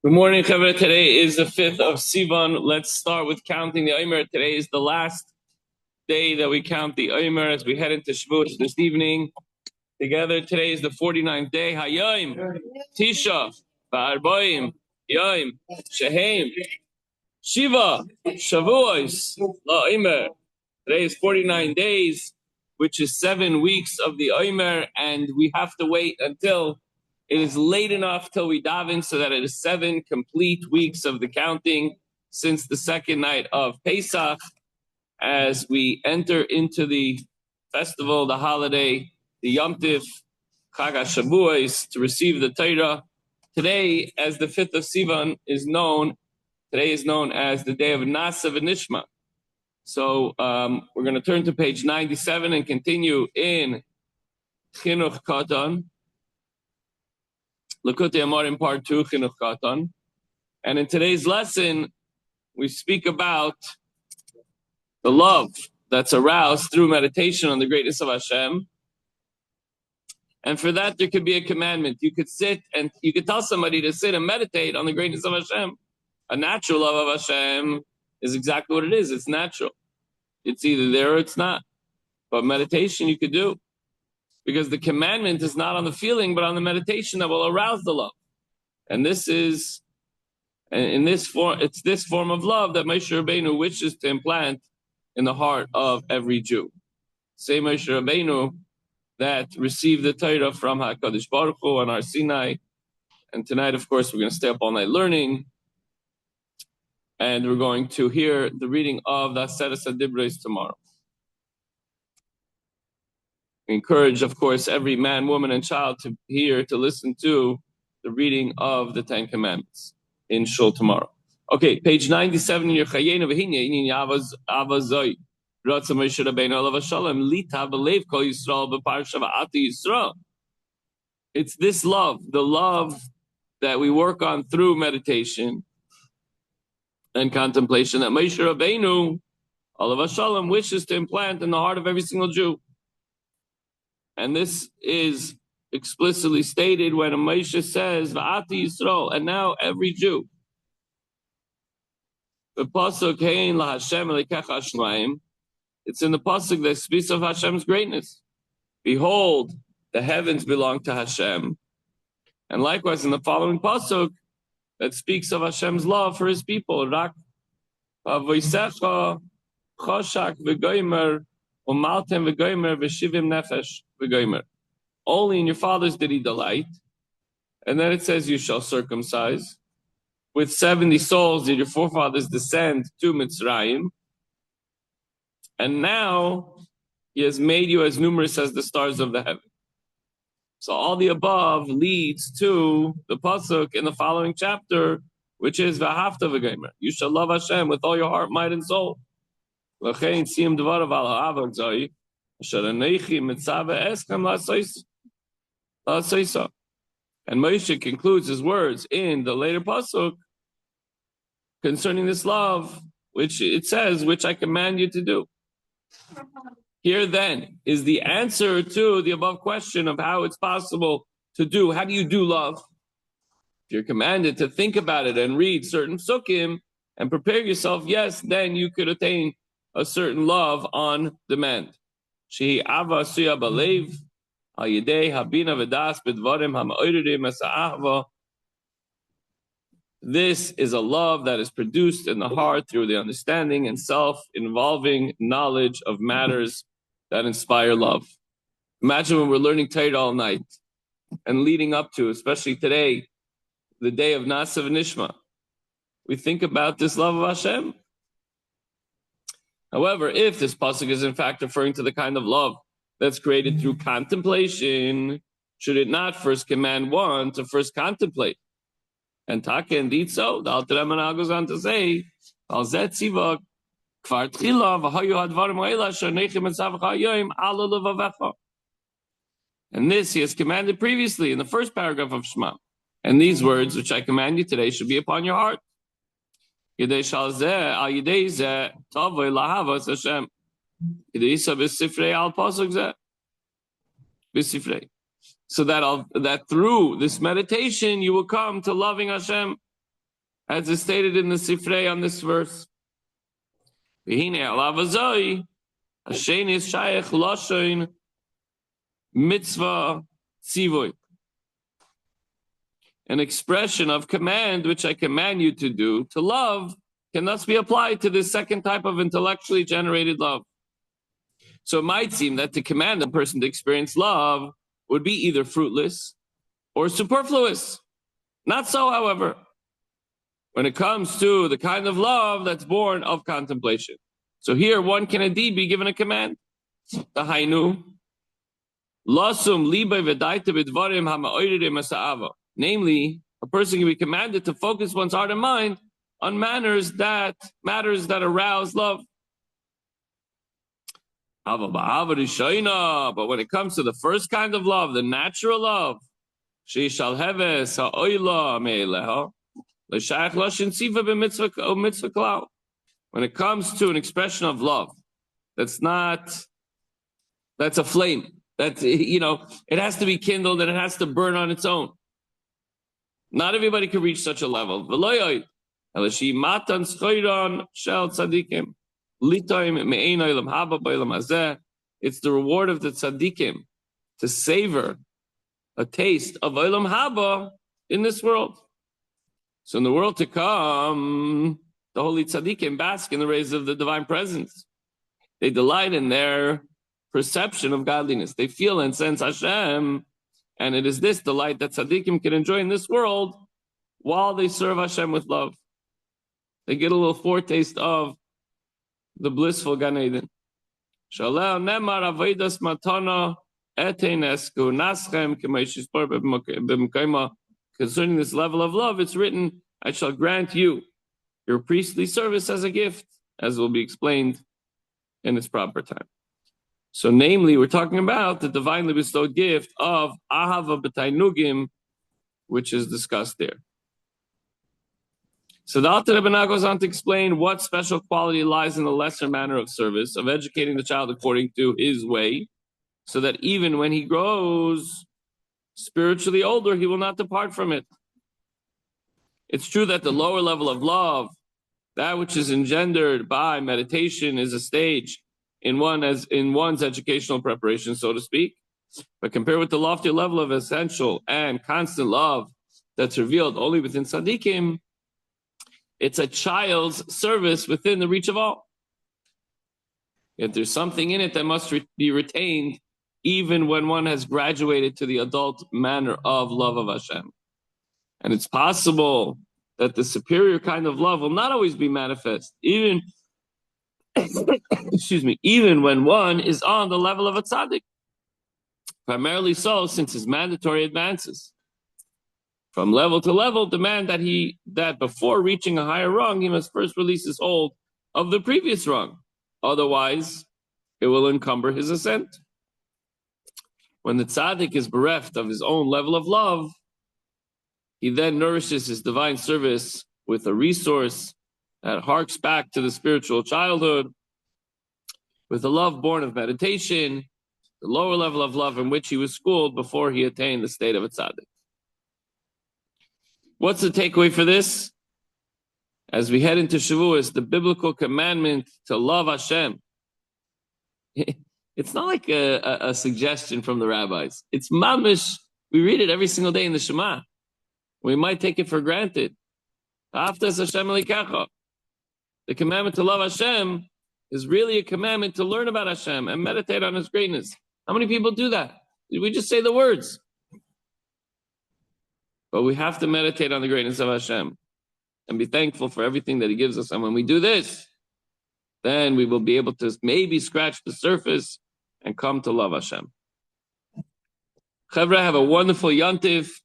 Good morning, Chavre. Today is the 5th of Sivan. Let's start with counting the Omer. Today is the last day that we count the Omer as we head into Shavuot this evening. Together, today is the 49th day. Hayom, Tisha, Ba'arboim, Yom, Shehem, Shiva, Shavuos, La Omer. Today is 49 days, which is 7 weeks of the Omer, and we have to wait until it is late enough till we daven so that it is 7 complete weeks of the counting since the second night of Pesach as we enter into the festival, the holiday, the Yom Tif, Chag HaShavuos, to receive the Torah. Today, as the 5th of Sivan is known, today is known as the day of Nasa V'Nishma. So we're going to turn to page 97 and continue in Chinuch Katan. Likutei Amarim part 2, Chinuch Katan. And in today's lesson, we speak about the love that's aroused through meditation on the greatness of Hashem. And for that, there could be a commandment. You could sit and you could tell somebody to sit and meditate on the greatness of Hashem. A natural love of Hashem is exactly what it is. It's natural. It's either there or it's not. But meditation you could do. Because the commandment is not on the feeling, but on the meditation that will arouse the love. And this is, in this form, it's this form of love that Moshe Rabbeinu wishes to implant in the heart of every Jew. Same Moshe Rabbeinu that received the Torah from HaKadosh Baruch Hu on our Sinai. And tonight, of course, we're going to stay up all night learning. And we're going to hear the reading of the Aseret HaDibros tomorrow. We encourage, of course, every man, woman, and child to hear, to listen to the reading of the Ten Commandments in Shul tomorrow. Okay, page 97 in your Chayenu V'Hinya Inin Avazoi Ratza Moshe Rabbeinu Alav Shalom Lita B'Lev Kol Yisrael B'Parsha V'Ati Yisrael. It's this love, the love that we work on through meditation and contemplation that Moshe Rabbeinu Alav Shalom wishes to implant in the heart of every single Jew. And this is explicitly stated when Moshe says, V'ati Yisrael, and now every Jew. The pasuk Hein LaHashem Elokecha Shemaim. It's in the pasuk that speaks of Hashem's greatness. Behold, the heavens belong to Hashem. And likewise, in the following pasuk that speaks of Hashem's love for His people, Rak Avoisecha Choshak V'Goymer Umaltem V'Goymer V'Shivim Nefesh V'Goymer. Only in your fathers did He delight. And then it says, you shall circumcise. With 70 souls did your forefathers descend to Mitzrayim. And now He has made you as numerous as the stars of the heaven. So all the above leads to the pasuk in the following chapter, which is V'ahavta v'gomer. You shall love Hashem with all your heart, might, and soul. L'chein siyam dvarav al ha'avak zoi, asher anechi mitzaveh eskem la'asoisa. And Moshe concludes his words in the later pasuk concerning this love, which it says, which I command you to do. Here then is the answer to the above question of how it's possible to do. How do you do love? If you're commanded to think about it and read certain psukim and prepare yourself, yes, then you could attain a certain love on demand. Shehi ava suya balev al yedei habina v'das b'dvarim ha'ma'oririm es ha'ahva. This is a love that is produced in the heart through the understanding and self-involving knowledge of matters that inspire love. Imagine when we're learning Torah all night and leading up to, especially today, the day of Nasa V'Nishma. We think about this love of Hashem. However, if this pasuk is in fact referring to the kind of love that's created through contemplation, should it not first command one to first contemplate? And Taka indeed so. The Alter Rebbe goes on to say, Al zet tzivak kvar tchila v'hayu hadvarim ha'ela asher neichim etzavecha hayoyim ala levavecha. And this He has commanded previously in the first paragraph of Shema. And these words, which I command you today, should be upon your heart. Yidei shal zeh al yidei zeh tavoi lahavas Hashem. Yidei isa b'sifrei al pasuk zeh. B'sifrei. So that through this meditation, you will come to loving Hashem. as is stated in the Sifrei on this verse. V'hine alav hazoi, Hashem is shayach lashon mitzvah tzivoy. An expression of command which I command you to do, to love, can thus be applied to this second type of intellectually generated love. So it might seem that to command a person to experience love would be either fruitless or superfluous. Not so, however, when it comes to the kind of love that's born of contemplation. So here one can indeed be given a command. Tahainu, lasum libe v'daita b'dvarim ha'ma'oirim asa'ava. Namely, a person can be commanded to focus one's heart and mind on matters that arouse love. But when it comes to the first kind of love, the natural love, when it comes to an expression of love, that's a flame. It has to be kindled and it has to burn on its own. Not everybody can reach such a level. It's the reward of the tzaddikim to savor a taste of olam haba in this world. So in the world to come, the holy tzaddikim bask in the rays of the divine presence. They delight in their perception of godliness. They feel and sense Hashem, and it is this delight that tzaddikim can enjoy in this world while they serve Hashem with love. They get a little foretaste of the blissful Gan Eden. Concerning this level of love, it's written, I shall grant you your priestly service as a gift, as will be explained in its proper time. So namely, we're talking about the divinely bestowed gift of Ahava B'tainugim, which is discussed there. So the Alter Rebbe now goes on to explain what special quality lies in the lesser manner of service, of educating the child according to his way, so that even when he grows spiritually older, he will not depart from it. It's true that the lower level of love, that which is engendered by meditation, is a stage in one's educational preparation, so to speak. But compared with the loftier level of essential and constant love that's revealed only within tzaddikim, it's a child's service within the reach of all. Yet there's something in it that must be retained even when one has graduated to the adult manner of love of Hashem. And it's possible that the superior kind of love will not always be manifest, even when one is on the level of a tzaddik. Primarily so, since his mandatory advances from level to level demand that before reaching a higher rung, he must first release his hold of the previous rung. Otherwise, it will encumber his ascent. When the tzaddik is bereft of his own level of love, he then nourishes his divine service with a resource that harks back to the spiritual childhood, with a love born of meditation, the lower level of love in which he was schooled before he attained the state of a tzaddik. What's the takeaway for this? As we head into Shavuos, the biblical commandment to love Hashem, it's not like a suggestion from the rabbis. It's mamish. We read it every single day in the Shema. We might take it for granted. The commandment to love Hashem is really a commandment to learn about Hashem and meditate on His greatness. How many people do that? We just say the words. But we have to meditate on the greatness of Hashem and be thankful for everything that He gives us. And when we do this, then we will be able to maybe scratch the surface and come to love Hashem. Chevra, have a wonderful Yontif.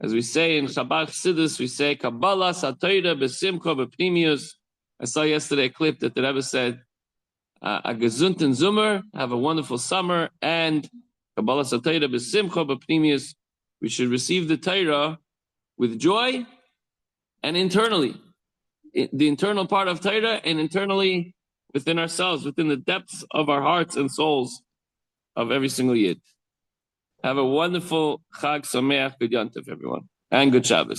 As we say in Shabbat Chassidus, we say, Kabbalah Satoira Besimcha Bepnimius. I saw yesterday a clip that the Rebbe said, a gesunten Zummer, have a wonderful summer, and Kabbalah Satoira Besimcha Bepnimius. We should receive the Torah with joy and internally. The internal part of Torah and internally within ourselves, within the depths of our hearts and souls of every single Yid. Have a wonderful Chag Sameach, good Yontif, everyone, and good Shabbos.